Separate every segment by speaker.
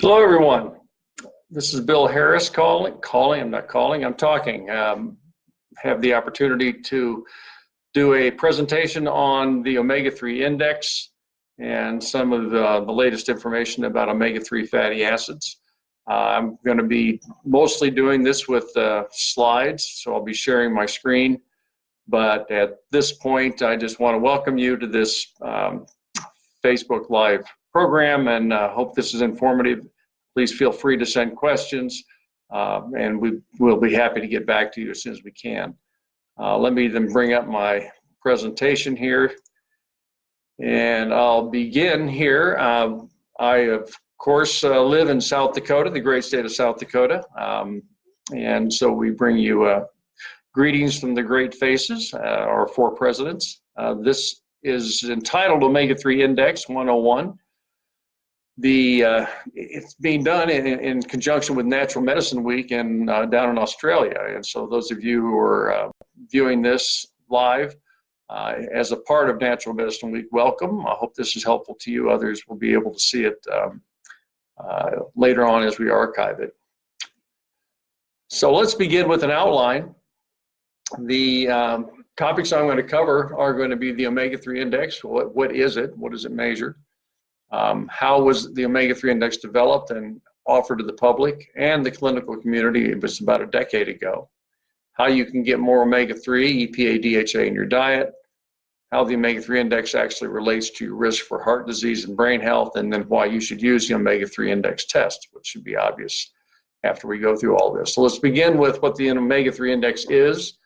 Speaker 1: Hello, everyone. This is Bill Harris I'm talking. Have the opportunity to do a presentation on the omega-3 index and some of the latest information about omega-3 fatty acids. I'm going to be mostly doing this with slides, so I'll be sharing my screen. But at this point, I just want to welcome you to this Facebook Live program, and hope this is informative. Please feel free to send questions, and we will be happy to get back to you as soon as we can. Let me then bring up my presentation here, and I'll begin here. I, of course, live in South Dakota, the great state of South Dakota, and so we bring you greetings from the great faces, our four presidents. This is entitled Omega-3 Index 101. It's being done in conjunction with Natural Medicine Week and down in Australia. And so those of you who are viewing this live as a part of Natural Medicine Week, welcome. I hope this is helpful to you. Others will be able to see it later on as we archive it. So let's begin with an outline. The topics I'm going to cover are going to be the omega-3 index. What is it? What does it measure? How was the omega-3 index developed and offered to the public and the clinical community? It was about a decade ago. How you can get more omega-3, EPA DHA in your diet, how the omega-3 index actually relates to your risk for heart disease and brain health, and then why you should use the omega-3 index test, which should be obvious after we go through all this. So let's begin with what the omega-3 index is.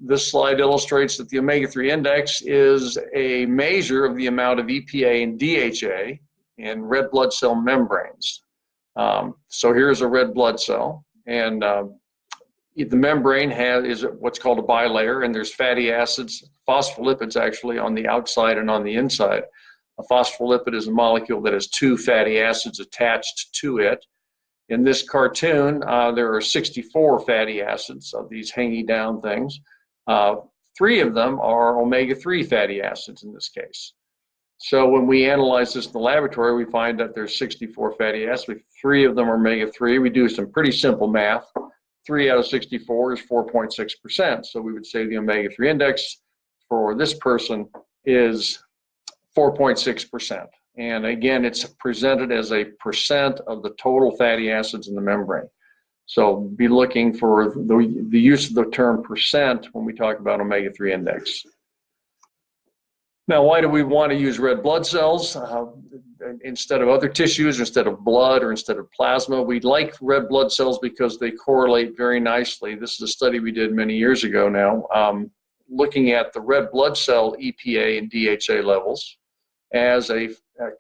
Speaker 1: This slide illustrates that the omega-3 index is a measure of the amount of EPA and DHA in red blood cell membranes. So here's a red blood cell, and the membrane is what's called a bilayer, and there's fatty acids, phospholipids actually, on the outside and on the inside. A phospholipid is a molecule that has two fatty acids attached to it. In this cartoon, there are 64 fatty acids of these hanging down things. 3 of them are omega-3 fatty acids in this case. So when we analyze this in the laboratory, we find that there's 64 fatty acids. 3 of them are omega-3. We do some pretty simple math. 3 out of 64 is 4.6%. So we would say the omega-3 index for this person is 4.6%. And again, it's presented as a percent of the total fatty acids in the membrane. So be looking for the use of the term percent when we talk about omega-3 index. Now, why do we want to use red blood cells instead of other tissues, instead of blood, or instead of plasma? We like red blood cells because they correlate very nicely. This is a study we did many years ago now, looking at the red blood cell EPA and DHA levels as a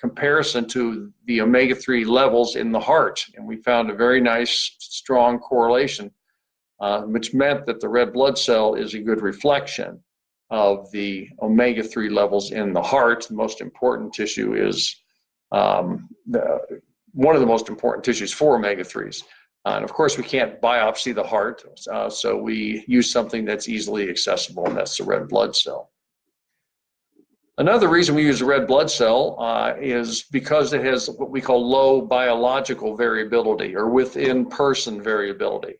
Speaker 1: comparison to the omega-3 levels in the heart. And we found a very nice, strong correlation, which meant that the red blood cell is a good reflection of the omega-3 levels in the heart. The most important tissue is one of the most important tissues for omega-3s. And of course, we can't biopsy the heart, so we use something that's easily accessible, and that's the red blood cell. Another reason we use a red blood cell is because it has what we call low biological variability, or within person variability.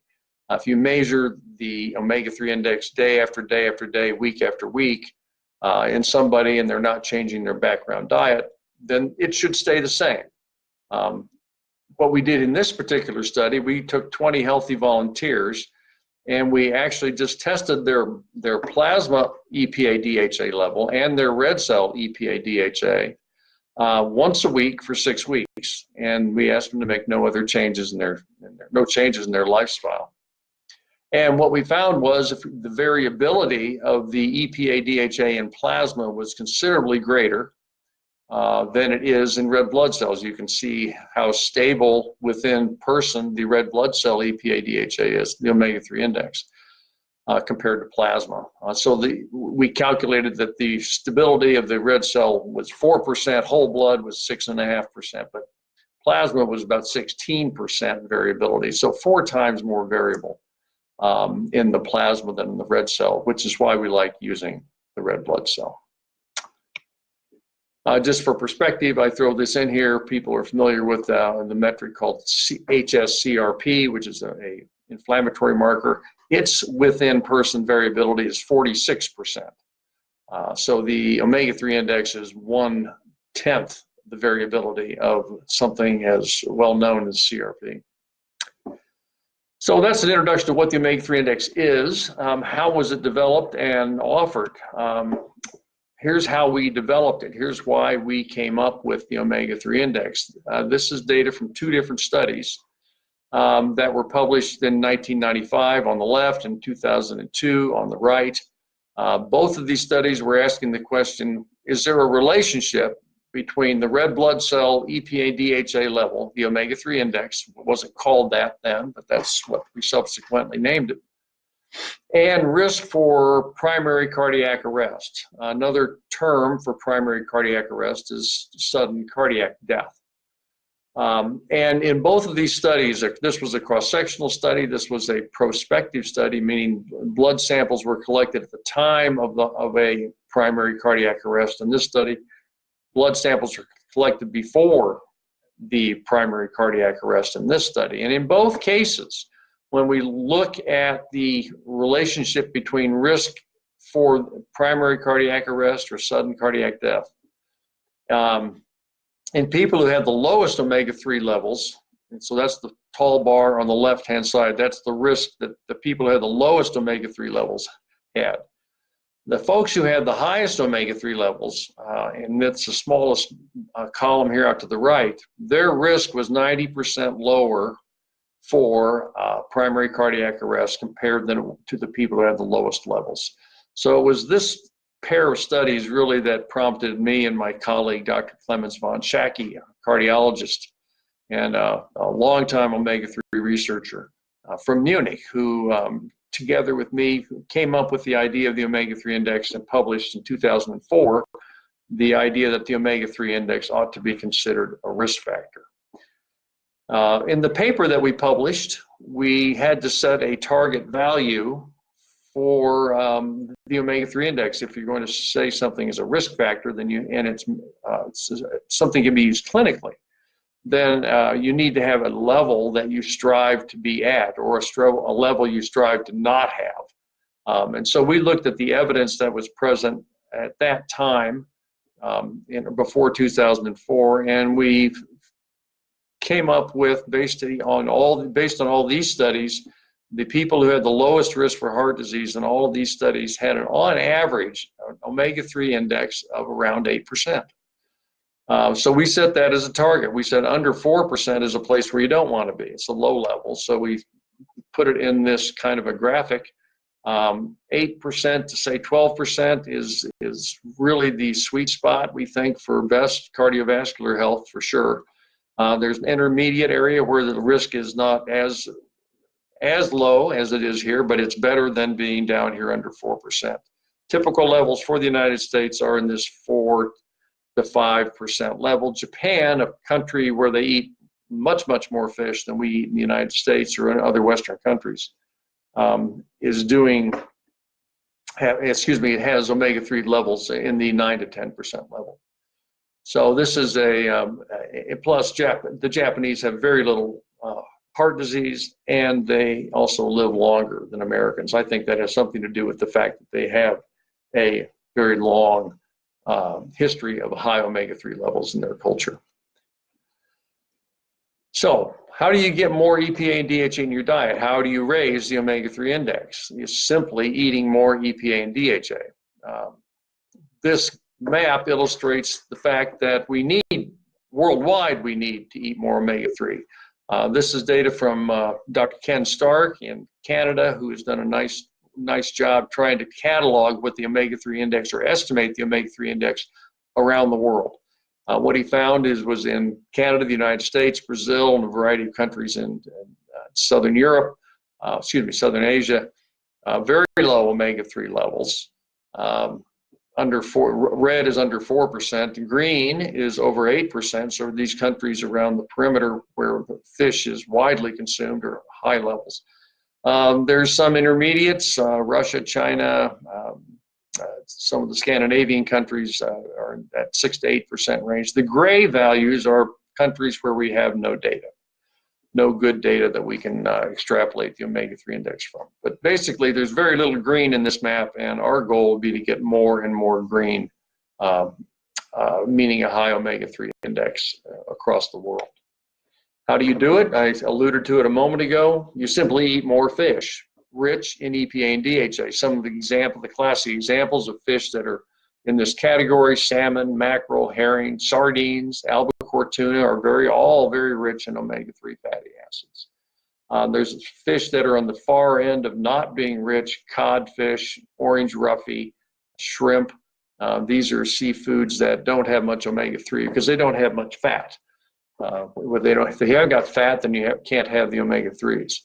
Speaker 1: If you measure the omega-3 index day after day after day, week after week in somebody, and they're not changing their background diet, then it should stay the same. What we did in this particular study, we took 20 healthy volunteers, and we actually just tested their plasma EPA DHA level and their red cell EPA DHA once a week for 6 weeks, and we asked them to make no other changes in their lifestyle. And what we found was the variability of the EPA DHA in plasma was considerably greater than it is in red blood cells. You can see how stable within person the red blood cell EPA DHA is, the omega-3 index, compared to plasma. So we calculated that the stability of the red cell was 4%, whole blood was 6.5%, but plasma was about 16% variability, so 4 times more variable in the plasma than in the red cell, which is why we like using the red blood cell. Just for perspective, I throw this in here. People are familiar with the metric called HSCRP, which is a inflammatory marker. Its within person variability is 46%. So the omega-3 index is 1/10 the variability of something as well known as CRP. So that's an introduction to what the omega-3 index is. How was it developed and offered? Here's how we developed it. Here's why we came up with the omega-3 index. This is data from 2 different studies that were published in 1995 on the left and 2002 on the right. Both of these studies were asking the question, is there a relationship between the red blood cell EPA DHA level, the omega-3 index, it wasn't called that then, but that's what we subsequently named it, and risk for primary cardiac arrest. Another term for primary cardiac arrest is sudden cardiac death. And in both of these studies, this was a cross-sectional study, this was a prospective study, meaning blood samples were collected at the time of a primary cardiac arrest. In this study, blood samples were collected before the primary cardiac arrest in this study. And in both cases, when we look at the relationship between risk for primary cardiac arrest or sudden cardiac death, in people who had the lowest omega-3 levels, and so that's the tall bar on the left-hand side, that's the risk that the people who had the lowest omega-3 levels had. The folks who had the highest omega-3 levels, and that's the smallest column here out to the right, their risk was 90% lower for primary cardiac arrest compared to the people who had the lowest levels. So it was this pair of studies really that prompted me and my colleague, Dr. Clemens von Schacke, a cardiologist and a longtime omega-3 researcher from Munich, who together with me came up with the idea of the omega-3 index and published in 2004 the idea that the omega-3 index ought to be considered a risk factor. In the paper that we published, we had to set a target value for the omega-3 index. If you're going to say something is a risk factor, then it's something can be used clinically, then you need to have a level that you strive to be at, or a level you strive to not have. And so we looked at the evidence that was present at that time, before 2004, and we came up with, based on all these studies, the people who had the lowest risk for heart disease in all of these studies had on average an omega-3 index of around 8%. So we set that as a target. We said under 4% is a place where you don't want to be. It's a low level. So we put it in this kind of a graphic. 8% to say 12% is really the sweet spot, we think, for best cardiovascular health for sure. There's an intermediate area where the risk is not as low as it is here, but it's better than being down here under 4%. Typical levels for the United States are in this 4 to 5% level. Japan, a country where they eat much, much more fish than we eat in the United States or in other Western countries, it has omega-3 levels in the 9 to 10% level. So this is plus the Japanese have very little heart disease, and they also live longer than Americans. I think that has something to do with the fact that they have a very long history of high omega-3 levels in their culture. So how do you get more EPA and DHA in your diet? How do you raise the omega-3 index? It's simply eating more EPA and DHA. This map illustrates the fact that worldwide we need to eat more omega-3. This is data from Dr. Ken Stark in Canada, who has done a nice job trying to catalog what the omega-3 index, or estimate the omega-3 index around the world. What he found was in Canada, the United States, Brazil, and a variety of countries in Southern Europe, Southern Asia, very low omega-3 levels. Red is under 4%, green is over 8%, so these countries around the perimeter where fish is widely consumed are high levels. There's some intermediates, Russia, China, Some of the Scandinavian countries are at 6 to 8% range. The gray values are countries where we have no data, no good data that we can extrapolate the omega-3 index from. But basically, there's very little green in this map, and our goal would be to get more and more green, meaning a high omega-3 index across the world. How do you do it? I alluded to it a moment ago. You simply eat more fish, rich in EPA and DHA. Some of the classic examples of fish that are in this category: salmon, mackerel, herring, sardines, albacore tuna are all very rich in omega-3 fatty acids. There's fish that are on the far end of not being rich: codfish, orange roughy, shrimp. These are seafoods that don't have much omega-3 because they don't have much fat. If they haven't got fat, then you can't have the omega-3s.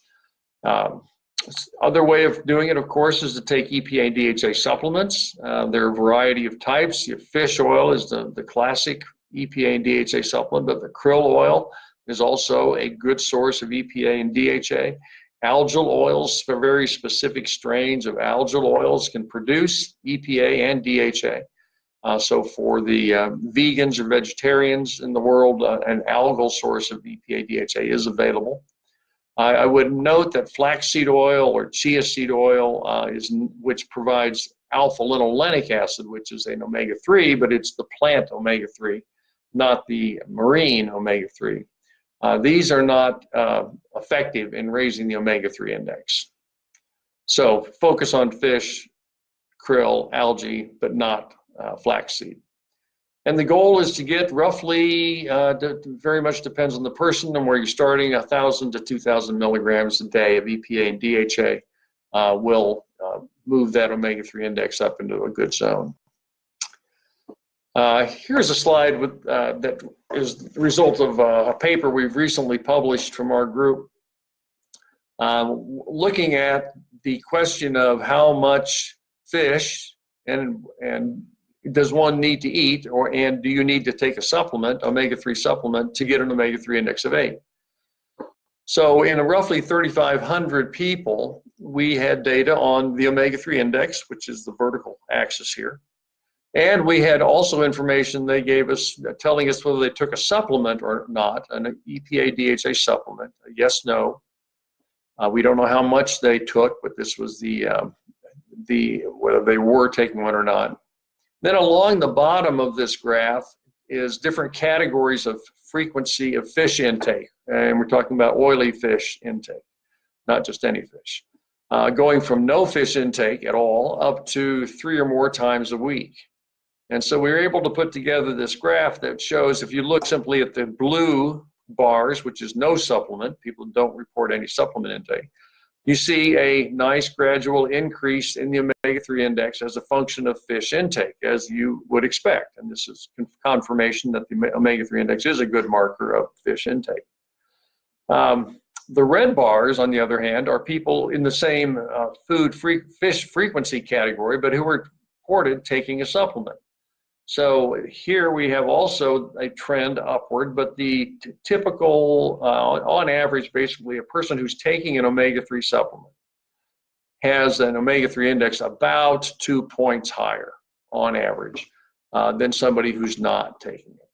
Speaker 1: Other way of doing it, of course, is to take EPA and DHA supplements. There are a variety of types. Your fish oil is the classic EPA and DHA supplement, but the krill oil is also a good source of EPA and DHA. Algal oils, for very specific strains of algal oils, can produce EPA and DHA. So for the vegans or vegetarians in the world, an algal source of EPA DHA is available. I would note that flaxseed oil or chia seed oil, which provides alpha-linolenic acid, which is an omega-3, but it's the plant omega-3, not the marine omega-3. These are not effective in raising the omega-3 index. So focus on fish, krill, algae, but not flaxseed. And the goal is to get roughly, very much depends on the person and where you're starting, 1,000 to 2,000 milligrams a day of EPA and DHA will move that omega-3 index up into a good zone. Here's a slide that is the result of a paper we've recently published from our group, looking at the question of how much fish and does one need to eat, and do you need to take a supplement, omega-3 supplement, to get an omega-3 index of 8? So in roughly 3,500 people, we had data on the omega-3 index, which is the vertical axis here. And we had also information they gave us telling us whether they took a supplement or not, an EPA DHA supplement, a yes, no. We don't know how much they took, but this was whether they were taking one or not. Then along the bottom of this graph is different categories of frequency of fish intake. And we're talking about oily fish intake, not just any fish. Going from no fish intake at all up to 3 or more times a week. And so we were able to put together this graph that shows, if you look simply at the blue bars, which is no supplement, people don't report any supplement intake, you see a nice gradual increase in the omega-3 index as a function of fish intake, as you would expect. And this is confirmation that the omega-3 index is a good marker of fish intake. The red bars, on the other hand, are people in the same fish frequency category, but who were reported taking a supplement. So here we have also a trend upward, but the typical, on average, basically a person who's taking an omega-3 supplement has an omega-3 index about 2 points higher on average than somebody who's not taking it.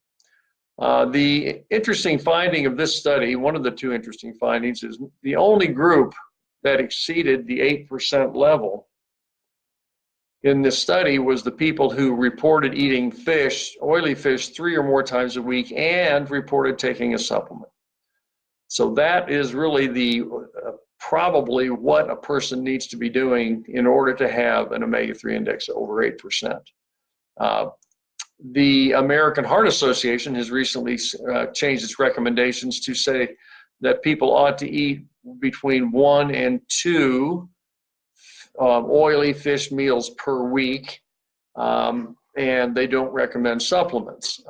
Speaker 1: The interesting finding of this study, one of the two interesting findings, is the only group that exceeded the 8% level in this study was the people who reported eating fish, oily fish, 3 or more times a week and reported taking a supplement. So that is really probably what a person needs to be doing in order to have an omega-3 index over 8%. The American Heart Association has recently changed its recommendations to say that people ought to eat between 1 and 2 oily fish meals per week, and they don't recommend supplements.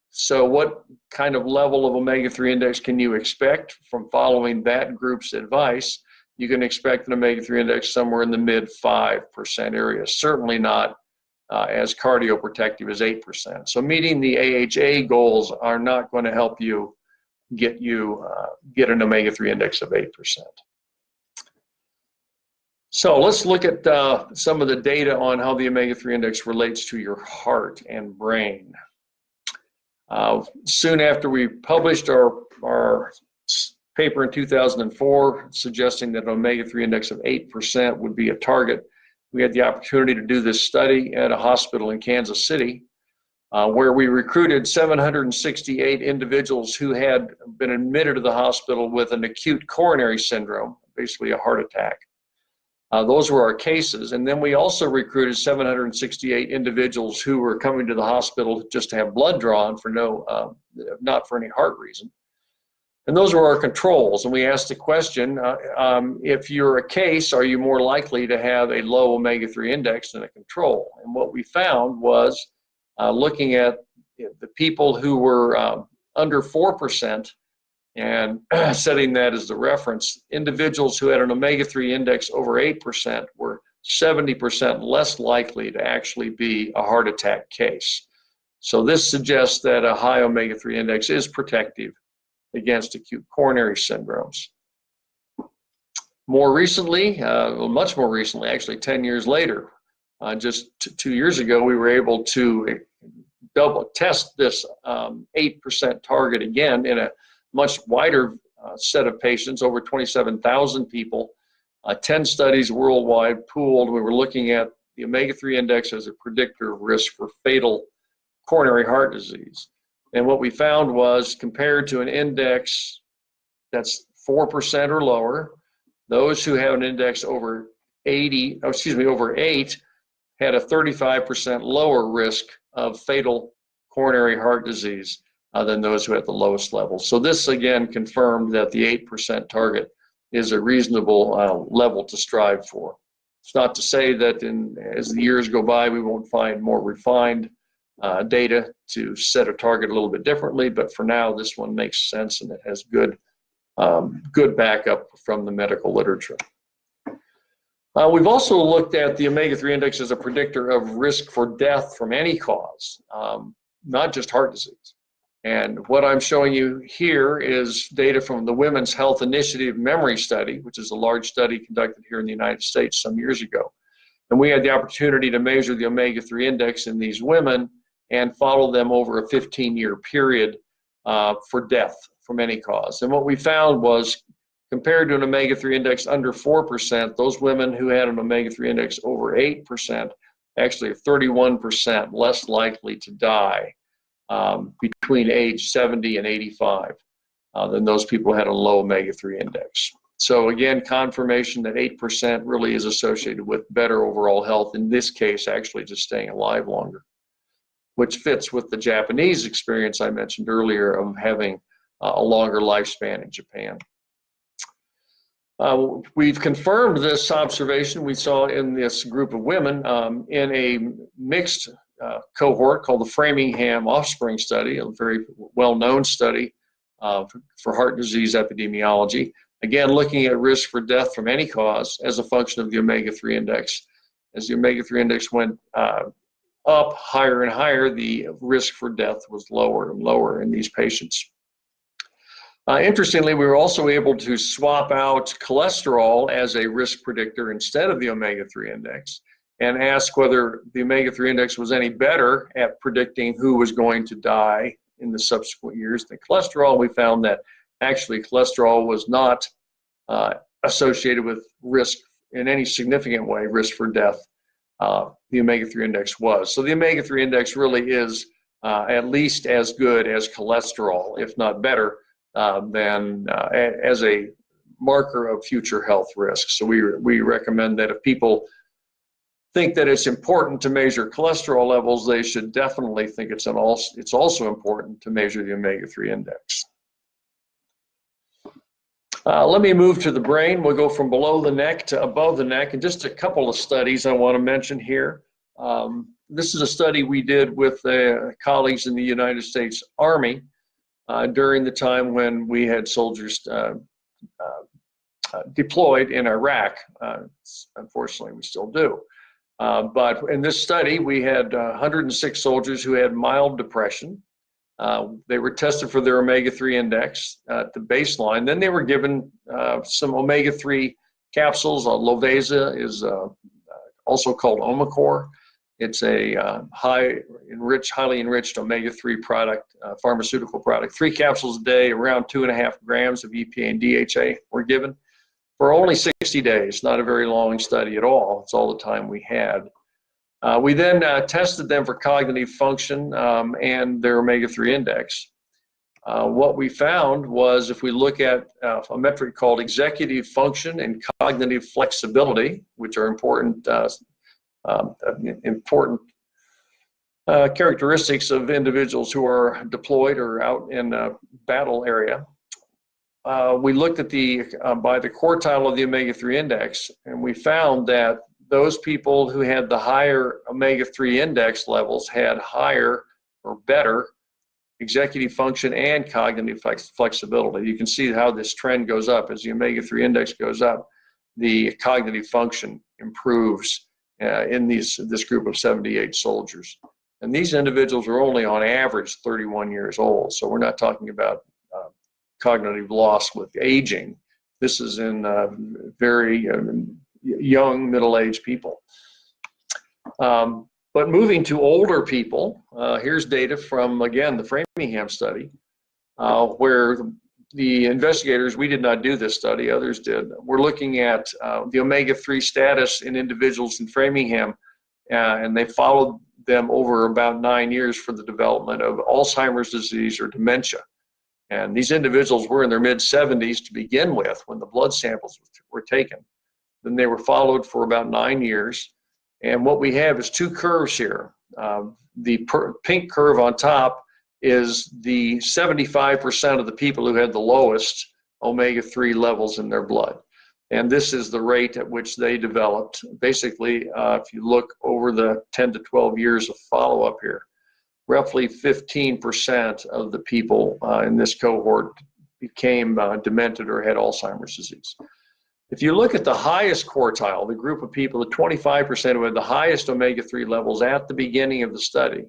Speaker 1: So what kind of level of omega-3 index can you expect from following that group's advice? You can expect an omega-3 index somewhere in the mid 5% area, certainly not as cardioprotective as 8%. So meeting the AHA goals are not going to help you get an omega-3 index of 8%. So let's look at some of the data on how the omega-3 index relates to your heart and brain. Soon after we published our paper in 2004 suggesting that an omega-3 index of 8% would be a target, we had the opportunity to do this study at a hospital in Kansas City where we recruited 768 individuals who had been admitted to the hospital with an acute coronary syndrome, basically a heart attack. Those were our cases. And then we also recruited 768 individuals who were coming to the hospital just to have blood drawn for not for any heart reason. And those were our controls. And we asked the question, if you're a case, are you more likely to have a low omega-3 index than a control? And what we found was, looking at the people who were under 4%, and setting that as the reference, individuals who had an omega-3 index over 8% were 70% less likely to actually be a heart attack case. So this suggests that a high omega-3 index is protective against acute coronary syndromes. More recently, much more recently, actually 10 years later, just 2 years ago, we were able to double test this 8% target again in a much wider set of patients, over 27,000 people, 10 studies worldwide pooled. We were looking at the omega-3 index as a predictor of risk for fatal coronary heart disease. And what we found was, compared to an index that's 4% or lower, those who have an index over 8 had a 35% lower risk of fatal coronary heart disease than those who had the lowest level. So this again confirmed that the 8% target is a reasonable level to strive for. It's not to say that as the years go by, we won't find more refined data to set a target a little bit differently, but for now, this one makes sense and it has good backup from the medical literature. We've also looked at the omega-3 index as a predictor of risk for death from any cause, not just heart disease. And what I'm showing you here is data from the Women's Health Initiative Memory Study, which is a large study conducted here in the United States some years ago. And we had the opportunity to measure the omega-3 index in these women and follow them over a 15-year period for death from any cause. And what we found was, compared to an omega-3 index under 4%, those women who had an omega-3 index over 8% actually are 31% less likely to die between age 70 and 85 than those people who had a low omega-3 index. So again, confirmation that 8% really is associated with better overall health, in this case actually just staying alive longer, which fits with the Japanese experience I mentioned earlier of having a longer lifespan in Japan. We've confirmed this observation we saw in this group of women in a mixed cohort called the FRAMINGHAM OFFSPRING study, a very well-known study for heart disease epidemiology. Again, looking at risk for death from any cause as a function of the omega-3 index. As the omega-3 index went up higher and higher, the risk for death was lower and lower in these patients. Interestingly, we were also able to swap out cholesterol as a risk predictor instead of the omega-3 index and ask whether the omega-3 index was any better at predicting who was going to die in the subsequent years than cholesterol. We found that actually cholesterol was not associated with risk in any significant way, risk for death. The omega-3 index was. So the omega-3 index really is at least as good as cholesterol, if not better, than as a marker of future health risks. So we recommend that if people think that it's important to measure cholesterol levels, they should definitely think it's also important to measure the omega-3 index. Let me move to the brain. We'll go from below the neck to above the neck, and just a couple of studies I want to mention here. This is a study we did with colleagues in the United States Army during the time when we had soldiers deployed in Iraq. Unfortunately, we still do. But in this study, we had 106 soldiers who had mild depression. They were tested for their omega-3 index at the baseline. Then they were given some omega-3 capsules. Loveza is also called Omicor. It's a highly enriched omega-3 product, pharmaceutical product. 3 capsules a day, around 2.5 grams of EPA and DHA were given for only 60 days, not a very long study at all. It's all the time we had. We then tested them for cognitive function and their omega-3 index. What we found was, if we look at a metric called executive function and cognitive flexibility, which are important characteristics of individuals who are deployed or out in a battle area. We looked at by the quartile of the omega-3 index, and we found that those people who had the higher omega-3 index levels had higher or better executive function and cognitive flexibility. You can see how this trend goes up. As the omega-3 index goes up, the cognitive function improves in this group of 78 soldiers. And these individuals are only on average 31 years old. So we're not talking about cognitive loss with aging. This is in very young, middle-aged people. But moving to older people, here's data from, again, the Framingham study, where the investigators, we did not do this study, others did, we're looking at the omega-3 status in individuals in Framingham, and they followed them over about 9 years for the development of Alzheimer's disease or dementia. And these individuals were in their mid-70s to begin with when the blood samples were taken. Then they were followed for about 9 years. And what we have is 2 curves here. The pink curve on top is the 75% of the people who had the lowest omega-3 levels in their blood. And this is the rate at which they developed. Basically, if you look over the 10 to 12 years of follow-up here, roughly 15% of the people in this cohort became demented or had Alzheimer's disease. If you look at the highest quartile, the group of people, the 25% who had the highest omega-3 levels at the beginning of the study,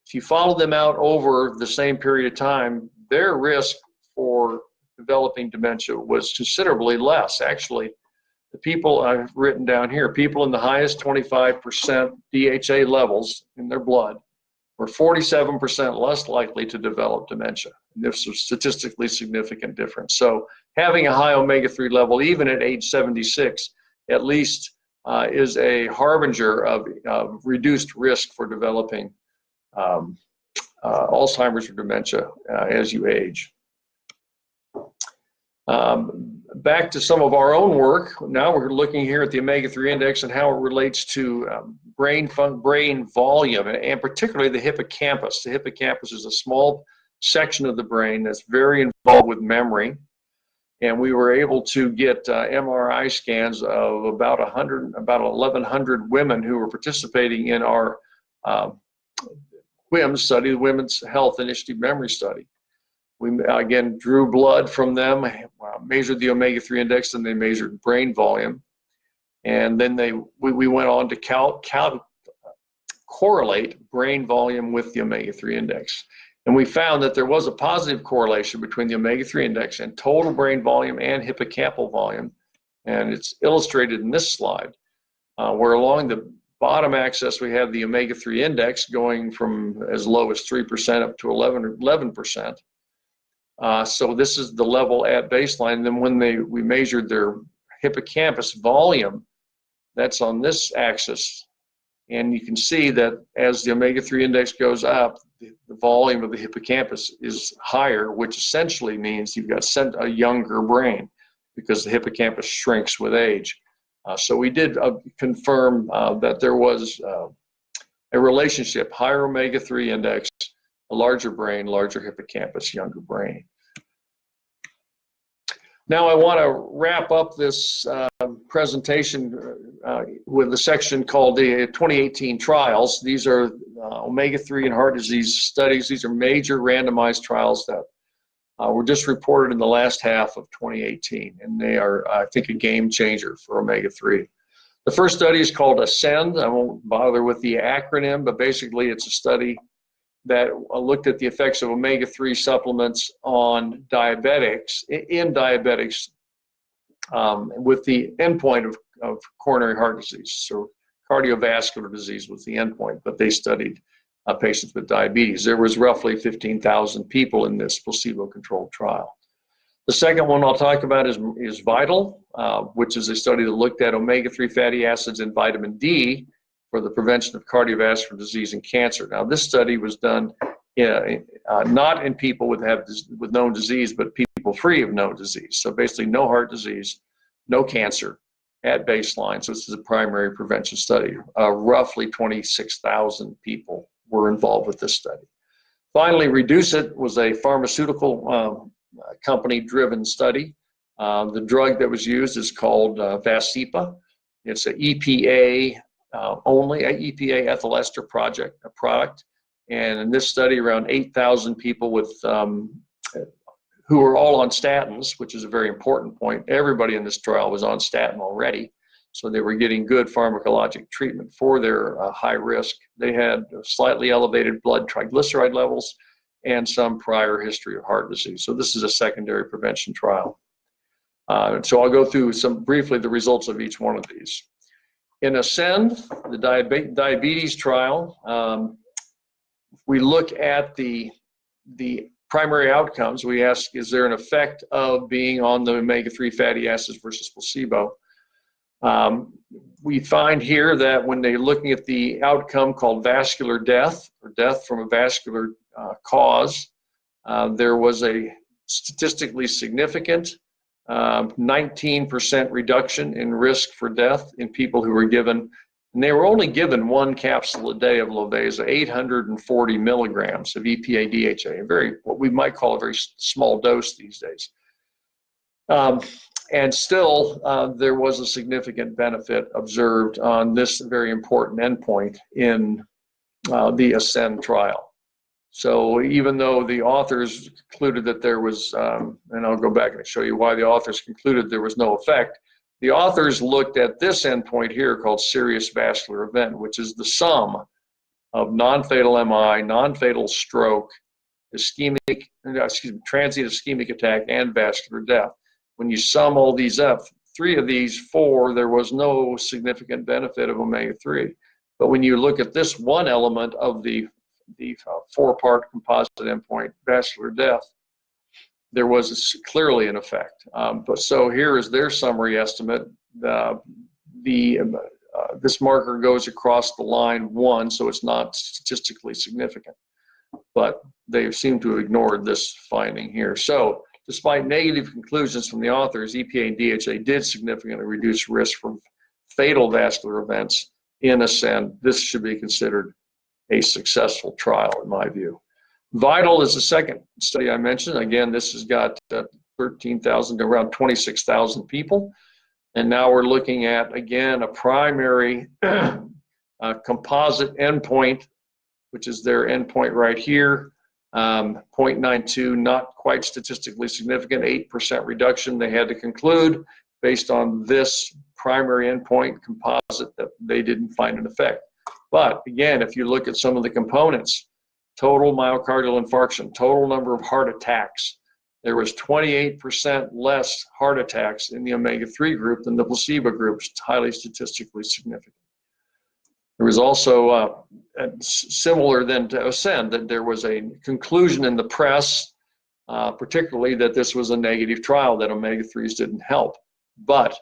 Speaker 1: if you follow them out over the same period of time, their risk for developing dementia was considerably less. Actually, the people I've written down here, people in the highest 25% DHA levels in their blood were 47% less likely to develop dementia. And this was a statistically significant difference. So having a high omega-3 level, even at age 76, at least is a harbinger of reduced risk for developing Alzheimer's or dementia as you age. Back to some of our own work. Now we're looking here at the omega-3 index and how it relates to brain volume, and particularly the hippocampus. The hippocampus is a small section of the brain that's very involved with memory. And we were able to get MRI scans of about 1,100 women who were participating in our WHIMS study, the Women's Health Initiative Memory Study. We, again, drew blood from them, measured the omega-3 index, and they measured brain volume. And then we went on to correlate brain volume with the omega-3 index. And we found that there was a positive correlation between the omega-3 index and total brain volume and hippocampal volume. And it's illustrated in this slide, where along the bottom axis we have the omega-3 index going from as low as 3% up to 11%. So this is the level at baseline. And then when we measured their hippocampus volume, that's on this axis. And you can see that as the omega-3 index goes up, the volume of the hippocampus is higher, which essentially means you've got a younger brain because the hippocampus shrinks with age. So we did confirm that there was a relationship, higher omega-3 index, a larger brain, larger hippocampus, younger brain. Now I want to wrap up this presentation with a section called the 2018 trials. These are omega-3 and heart disease studies. These are major randomized trials that were just reported in the last half of 2018, and they are, I think, a game changer for omega-3. The first study is called ASCEND. I won't bother with the acronym, but basically it's a study that looked at the effects of omega-3 supplements on diabetics, in diabetics with the endpoint of coronary heart disease. So cardiovascular disease was the endpoint, but they studied patients with diabetes. There was roughly 15,000 people in this placebo-controlled trial. The second one I'll talk about is VITAL, which is a study that looked at omega-3 fatty acids and vitamin D for the prevention of cardiovascular disease and cancer. Now, this study was done not in people with known disease, but people free of known disease. So basically no heart disease, no cancer at baseline. So this is a primary prevention study. Roughly 26,000 people were involved with this study. Finally, REDUCE IT was a pharmaceutical company-driven study. The drug that was used is called Vascepa. It's an EPA only, an EPA ethyl ester product. And in this study, around 8,000 people with who were all on statins, which is a very important point. Everybody in this trial was on statin already, so they were getting good pharmacologic treatment for their high risk. They had slightly elevated blood triglyceride levels and some prior history of heart disease. So this is a secondary prevention trial. So I'll go through briefly the results of each one of these. In ASCEND, the diabetes trial, we look at the primary outcomes. We ask, is there an effect of being on the omega-3 fatty acids versus placebo? We find here that when they're looking at the outcome called vascular death, or death from a vascular cause, there was a statistically significant 19% reduction in risk for death in people who were given, and they were only given one capsule a day of Lovesa, 840 milligrams of EPA DHA, what we might call a very small dose these days. And still, there was a significant benefit observed on this very important endpoint in the ASCEND trial. So even though the authors concluded that there was, and I'll go back and show you why the authors concluded there was no effect, the authors looked at this endpoint here called serious vascular event, which is the sum of non-fatal MI, non-fatal stroke, transient ischemic attack, and vascular death. When you sum all these up, three of these four, there was no significant benefit of omega-3. But when you look at this one element of the four-part composite endpoint, vascular death, there was clearly an effect. But so here is their summary estimate. This marker goes across the line 1, so it's not statistically significant. But they seem to have ignored this finding here. So despite negative conclusions from the authors, EPA and DHA did significantly reduce risk from fatal vascular events in ASCEND. This should be considered a successful trial, in my view. VITAL is the second study I mentioned. Again, this has got 13,000 to around 26,000 people. And now we're looking at, again, a primary composite endpoint, which is their endpoint right here. 0.92, not quite statistically significant, 8% reduction. They had to conclude based on this primary endpoint composite that they didn't find an effect. But again, if you look at some of the components, total myocardial infarction, total number of heart attacks, there was 28% less heart attacks in the omega-3 group than the placebo group. It's highly statistically significant. There was also, similar then to ASCEND, that there was a conclusion in the press, particularly that this was a negative trial, that omega-3s didn't help. But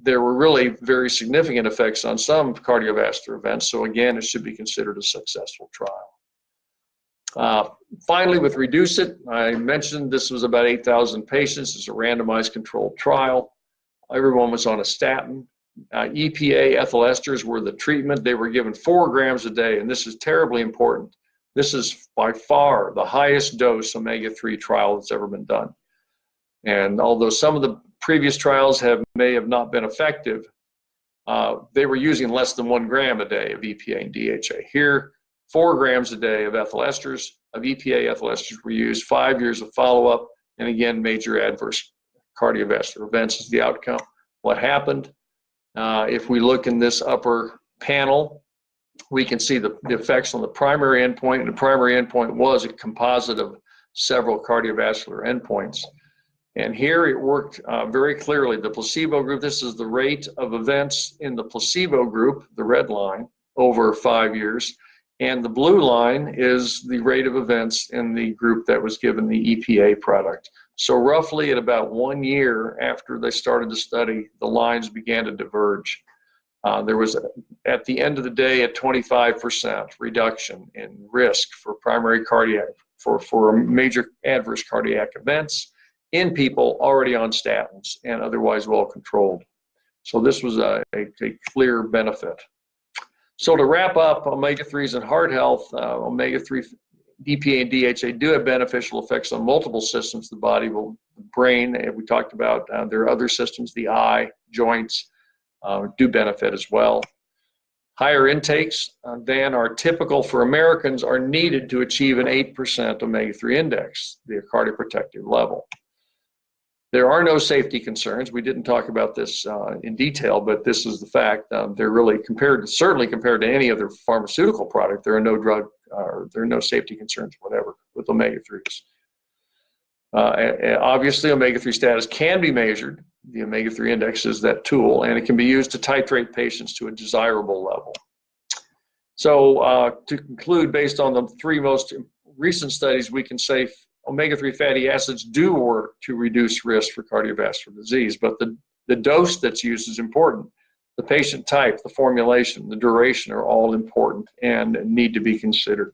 Speaker 1: there were really very significant effects on some cardiovascular events. So again, it should be considered a successful trial. Finally, with REDUCE IT, I mentioned this was about 8,000 patients. It's a randomized controlled trial. Everyone was on a statin. EPA ethyl esters were the treatment. They were given 4 grams a day, and this is terribly important. This is by far the highest dose omega-3 trial that's ever been done. And although some of the previous trials may have not been effective, they were using less than 1 gram a day of EPA and DHA. Here, 4 grams a day of ethyl esters, of EPA ethyl esters were used, 5 years of follow-up, and again, major adverse cardiovascular events is the outcome. What happened? If we look in this upper panel, we can see the effects on the primary endpoint, and the primary endpoint was a composite of several cardiovascular endpoints. And here it worked very clearly. The placebo group, this is the rate of events in the placebo group, the red line, over 5 years. And the blue line is the rate of events in the group that was given the EPA product. So roughly at about 1 year after they started the study, the lines began to diverge. There was, at the end of the day, a 25% reduction in risk for primary cardiac, for major adverse cardiac events in people already on statins and otherwise well controlled. So this was a clear benefit. So to wrap up, omega-3s and heart health, omega-3, EPA and DHA do have beneficial effects on multiple systems of the body, the brain, and we talked about, there are other systems, the eye, joints, do benefit as well. Higher intakes than are typical for Americans are needed to achieve an 8% omega-3 index, the cardioprotective level. There are no safety concerns. We didn't talk about this in detail, but this is the fact. They're really certainly compared to any other pharmaceutical product, there are no there are no safety concerns, whatever, with omega-3s. Obviously, omega-3 status can be measured. The omega-3 index is that tool, and it can be used to titrate patients to a desirable level. So to conclude, based on the 3 most recent studies, we can say omega-3 fatty acids do work to reduce risk for cardiovascular disease, but the dose that's used is important. The patient type, the formulation, the duration are all important and need to be considered.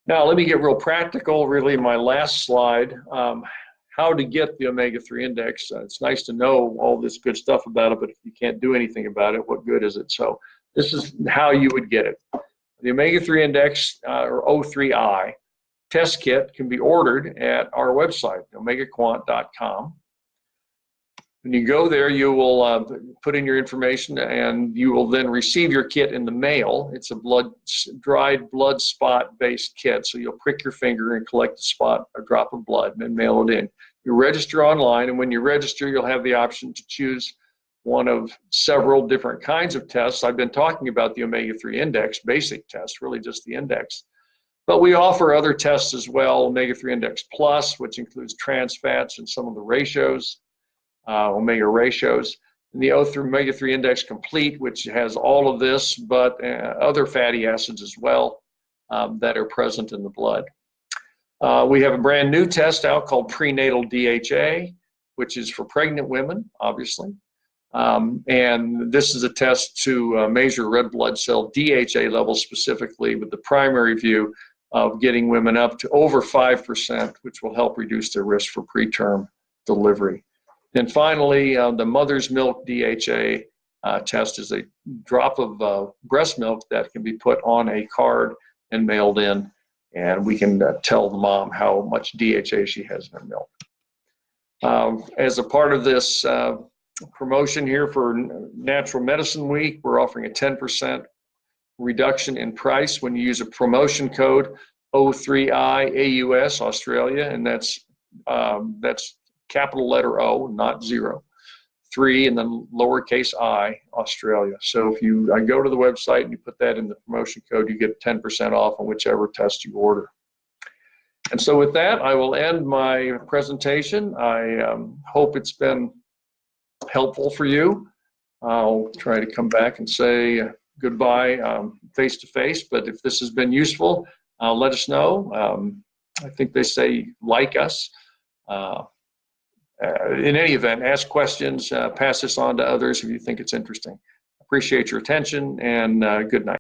Speaker 1: Now, let me get real practical, really my last slide. How to get the omega-3 index. It's nice to know all this good stuff about it, but if you can't do anything about it, what good is it? So this is how you would get it. The omega-3 index, or O3I, test kit can be ordered at our website, omegaquant.com. When you go there, you will put in your information and you will then receive your kit in the mail. It's a dried blood spot based kit. So you'll prick your finger and collect a spot, a drop of blood, and then mail it in. You register online, and when you register, you'll have the option to choose one of several different kinds of tests. I've been talking about the omega-3 index, basic test, really just the index. But we offer other tests as well, omega-3 index plus, which includes trans fats and some of the ratios, omega ratios, and the omega-3 index complete, which has all of this, but other fatty acids as well that are present in the blood. We have a brand new test out called prenatal DHA, which is for pregnant women, obviously. And this is a test to measure red blood cell DHA levels specifically, with the primary view of getting women up to over 5%, which will help reduce their risk for preterm delivery. And finally, the mother's milk DHA test is a drop of breast milk that can be put on a card and mailed in, and we can tell the mom how much DHA she has in her milk. As a part of this promotion here for Natural Medicine Week, we're offering a 10% reduction in price when you use a promotion code O3I-AUS Australia, and that's capital letter O, not 0, 3, and then lowercase I, Australia. So if you go to the website and you put that in the promotion code, you get 10% off on whichever test you order. And so with that, I will end my presentation. I hope it's been helpful for you. I'll try to come back and say goodbye face to face, but if this has been useful, let us know. I think they say like us. In any event, ask questions, pass this on to others if you think it's interesting. Appreciate your attention, and good night.